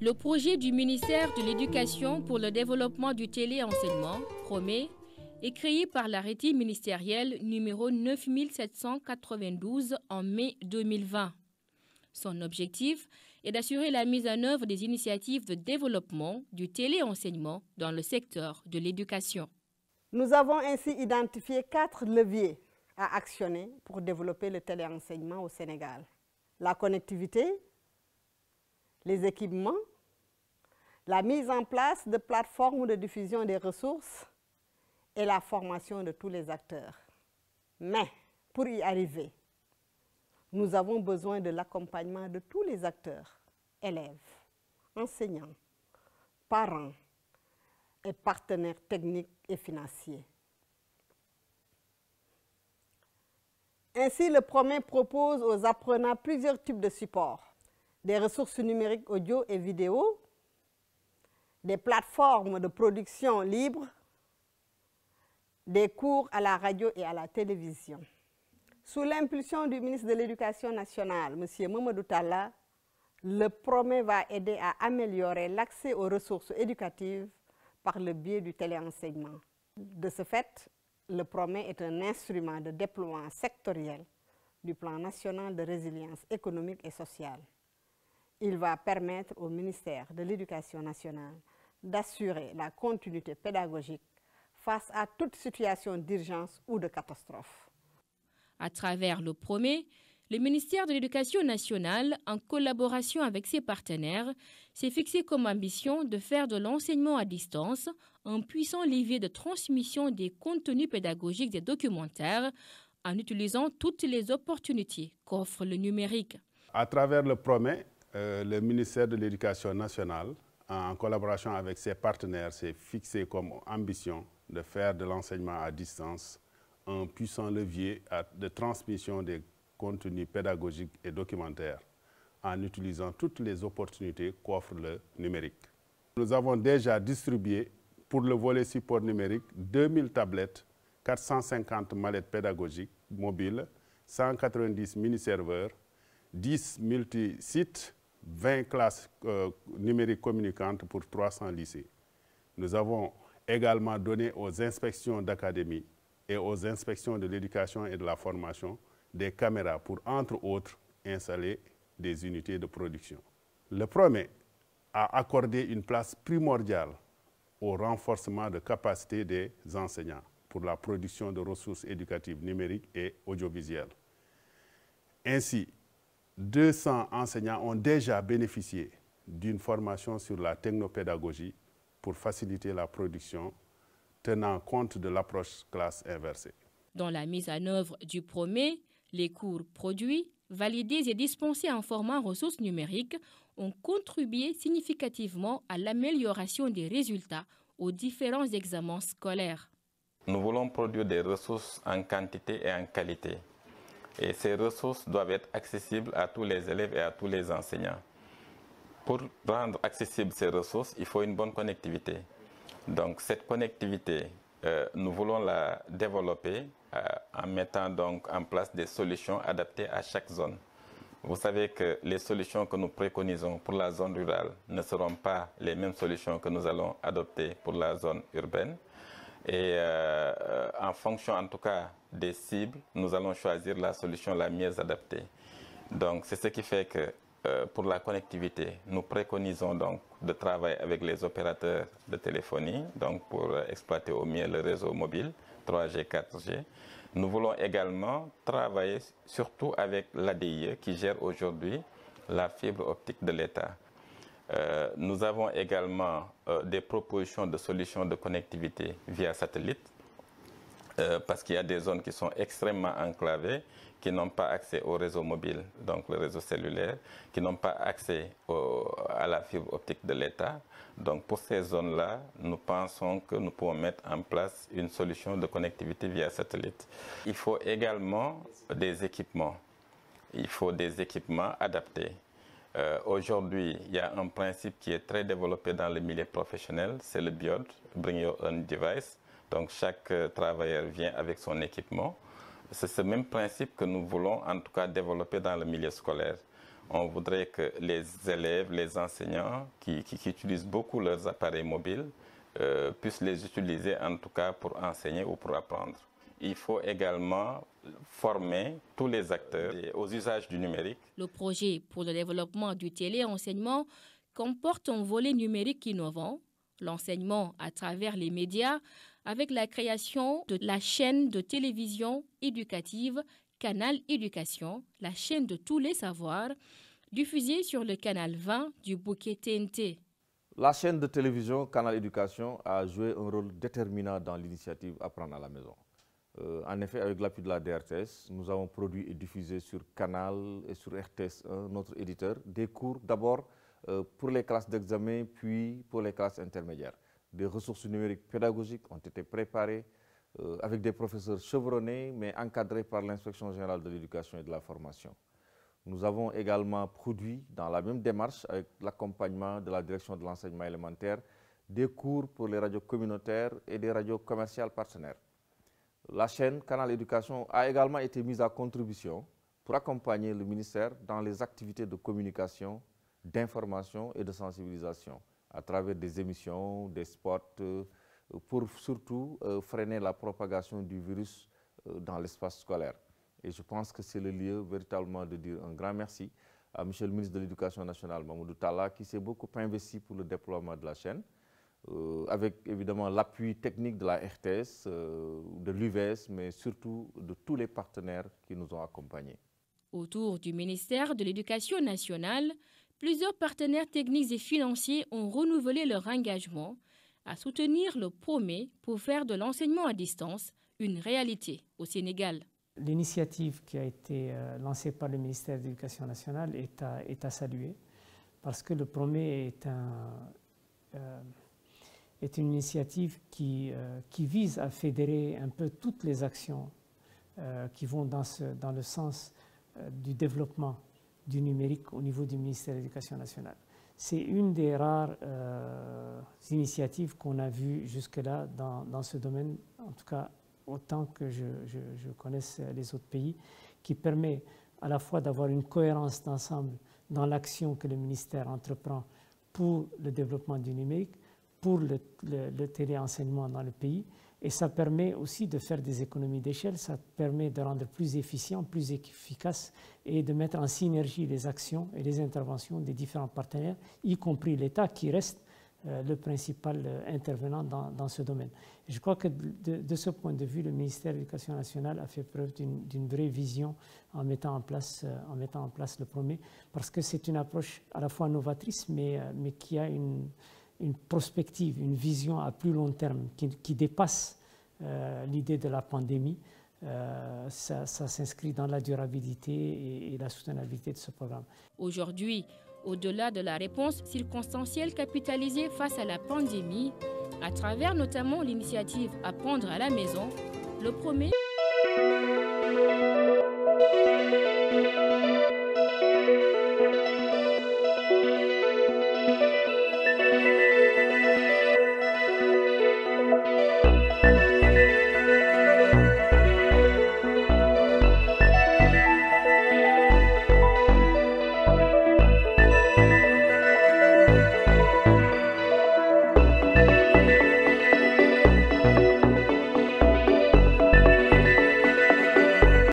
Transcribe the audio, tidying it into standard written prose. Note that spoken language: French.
Le projet du ministère de l'Éducation pour le développement du téléenseignement, PROMÉ, est créé par l'arrêté ministériel numéro 9792 en mai 2020. Son objectif est d'assurer la mise en œuvre des initiatives de développement du téléenseignement dans le secteur de l'éducation. Nous avons ainsi identifié 4 leviers à actionner pour développer le téléenseignement au Sénégal. La connectivité, les équipements, la mise en place de plateformes de diffusion des ressources et la formation de tous les acteurs. Mais pour y arriver, nous avons besoin de l'accompagnement de tous les acteurs, élèves, enseignants, parents et partenaires techniques et financiers. Ainsi, le PROMÉ propose aux apprenants plusieurs types de supports, des ressources numériques audio et vidéo, des plateformes de production libre, des cours à la radio et à la télévision. Sous l'impulsion du ministre de l'Éducation nationale, M. Mamadou Talla, le PROMÉ va aider à améliorer l'accès aux ressources éducatives par le biais du téléenseignement. De ce fait, le PROMÉ est un instrument de déploiement sectoriel du plan national de résilience économique et sociale. Il va permettre au ministère de l'Éducation nationale d'assurer la continuité pédagogique face à toute situation d'urgence ou de catastrophe. À travers le PROMÉ, le ministère de l'Éducation nationale, en collaboration avec ses partenaires, s'est fixé comme ambition de faire de l'enseignement à distance un puissant levier de transmission des contenus pédagogiques et documentaires en utilisant toutes les opportunités qu'offre le numérique. À travers le PROMÉ, le ministère de l'Éducation nationale, en collaboration avec ses partenaires, s'est fixé comme ambition de faire de l'enseignement à distance un puissant levier de transmission des contenus pédagogiques et documentaires en utilisant toutes les opportunités qu'offre le numérique. Nous avons déjà distribué pour le volet support numérique 2000 tablettes, 450 mallettes pédagogiques mobiles, 190 mini-serveurs, 10 multisites, 20 classes numériques communicantes pour 300 lycées. Nous avons également donné aux inspections d'académie et aux inspections de l'éducation et de la formation des caméras pour, entre autres, installer des unités de production. Le PROMÉ a accordé une place primordiale au renforcement de capacité des enseignants pour la production de ressources éducatives numériques et audiovisuelles. Ainsi, 200 enseignants ont déjà bénéficié d'une formation sur la technopédagogie pour faciliter la production tenant compte de l'approche classe inversée. Dans la mise en œuvre du PROMÉ, les cours produits, validés et dispensés en format ressources numériques ont contribué significativement à l'amélioration des résultats aux différents examens scolaires. Nous voulons produire des ressources en quantité et en qualité. Et ces ressources doivent être accessibles à tous les élèves et à tous les enseignants. Pour rendre accessibles ces ressources, il faut une bonne connectivité. Donc cette connectivité, nous voulons la développer en mettant donc en place des solutions adaptées à chaque zone. Vous savez que les solutions que nous préconisons pour la zone rurale ne seront pas les mêmes solutions que nous allons adopter pour la zone urbaine. Et en fonction en tout cas des cibles, nous allons choisir la solution la mieux adaptée. Donc c'est ce qui fait que pour la connectivité, nous préconisons donc de travailler avec les opérateurs de téléphonie donc pour exploiter au mieux le réseau mobile 3G, 4G. Nous voulons également travailler surtout avec l'ADIE qui gère aujourd'hui la fibre optique de l'État. Nous avons également des propositions de solutions de connectivité via satellite parce qu'il y a des zones qui sont extrêmement enclavées, qui n'ont pas accès au réseau mobile, donc le réseau cellulaire, qui n'ont pas accès à la fibre optique de l'État. Donc pour ces zones-là, nous pensons que nous pouvons mettre en place une solution de connectivité via satellite. Il faut également des équipements. Il faut des équipements adaptés. Aujourd'hui, il y a un principe qui est très développé dans le milieu professionnel, c'est le BYOD, Bring Your Own Device. Donc chaque travailleur vient avec son équipement. C'est ce même principe que nous voulons en tout cas développer dans le milieu scolaire. On voudrait que les élèves, les enseignants qui utilisent beaucoup leurs appareils mobiles puissent les utiliser en tout cas pour enseigner ou pour apprendre. Il faut également former tous les acteurs aux usages du numérique. Le projet pour le développement du téléenseignement comporte un volet numérique innovant, l'enseignement à travers les médias, avec la création de la chaîne de télévision éducative Canal Éducation, la chaîne de tous les savoirs, diffusée sur le canal 20 du bouquet TNT. La chaîne de télévision Canal Éducation a joué un rôle déterminant dans l'initiative Apprendre à la maison. En effet, avec l'appui de la DRTS, nous avons produit et diffusé sur Canal et sur RTS1, notre éditeur, des cours d'abord pour les classes d'examen, puis pour les classes intermédiaires. Des ressources numériques pédagogiques ont été préparées avec des professeurs chevronnés, mais encadrés par l'Inspection générale de l'éducation et de la formation. Nous avons également produit, dans la même démarche, avec l'accompagnement de la direction de l'enseignement élémentaire, des cours pour les radios communautaires et des radios commerciales partenaires. La chaîne Canal Éducation a également été mise à contribution pour accompagner le ministère dans les activités de communication, d'information et de sensibilisation, à travers des émissions, des spots, pour surtout freiner la propagation du virus dans l'espace scolaire. Et je pense que c'est le lieu véritablement de dire un grand merci à M. le ministre de l'Éducation nationale, Mamadou Talla, qui s'est beaucoup investi pour le déploiement de la chaîne, avec évidemment l'appui technique de la RTS, de l'UVS, mais surtout de tous les partenaires qui nous ont accompagnés. Autour du ministère de l'Éducation nationale, plusieurs partenaires techniques et financiers ont renouvelé leur engagement à soutenir le PROME pour faire de l'enseignement à distance une réalité au Sénégal. L'initiative qui a été lancée par le ministère de l'Éducation nationale est à saluer parce que le PROME est une initiative qui vise à fédérer un peu toutes les actions qui vont dans le sens du développement du numérique au niveau du ministère de l'Éducation nationale. C'est une des rares initiatives qu'on a vues jusque-là dans ce domaine, en tout cas autant que je connaisse les autres pays, qui permet à la fois d'avoir une cohérence d'ensemble dans l'action que le ministère entreprend pour le développement du numérique, pour le téléenseignement dans le pays, et ça permet aussi de faire des économies d'échelle, ça permet de rendre plus efficient, plus efficace et de mettre en synergie les actions et les interventions des différents partenaires, y compris l'État qui reste le principal intervenant dans ce domaine. Et je crois que de ce point de vue, le ministère de l'Éducation nationale a fait preuve d'une vraie vision en mettant en place le PROME, parce que c'est une approche à la fois novatrice, mais qui a une prospective, une vision à plus long terme qui dépasse l'idée de la pandémie. Ça s'inscrit dans la durabilité et la soutenabilité de ce programme. Aujourd'hui, au-delà de la réponse circonstancielle capitalisée face à la pandémie, à travers notamment l'initiative Apprendre à la maison, le PROME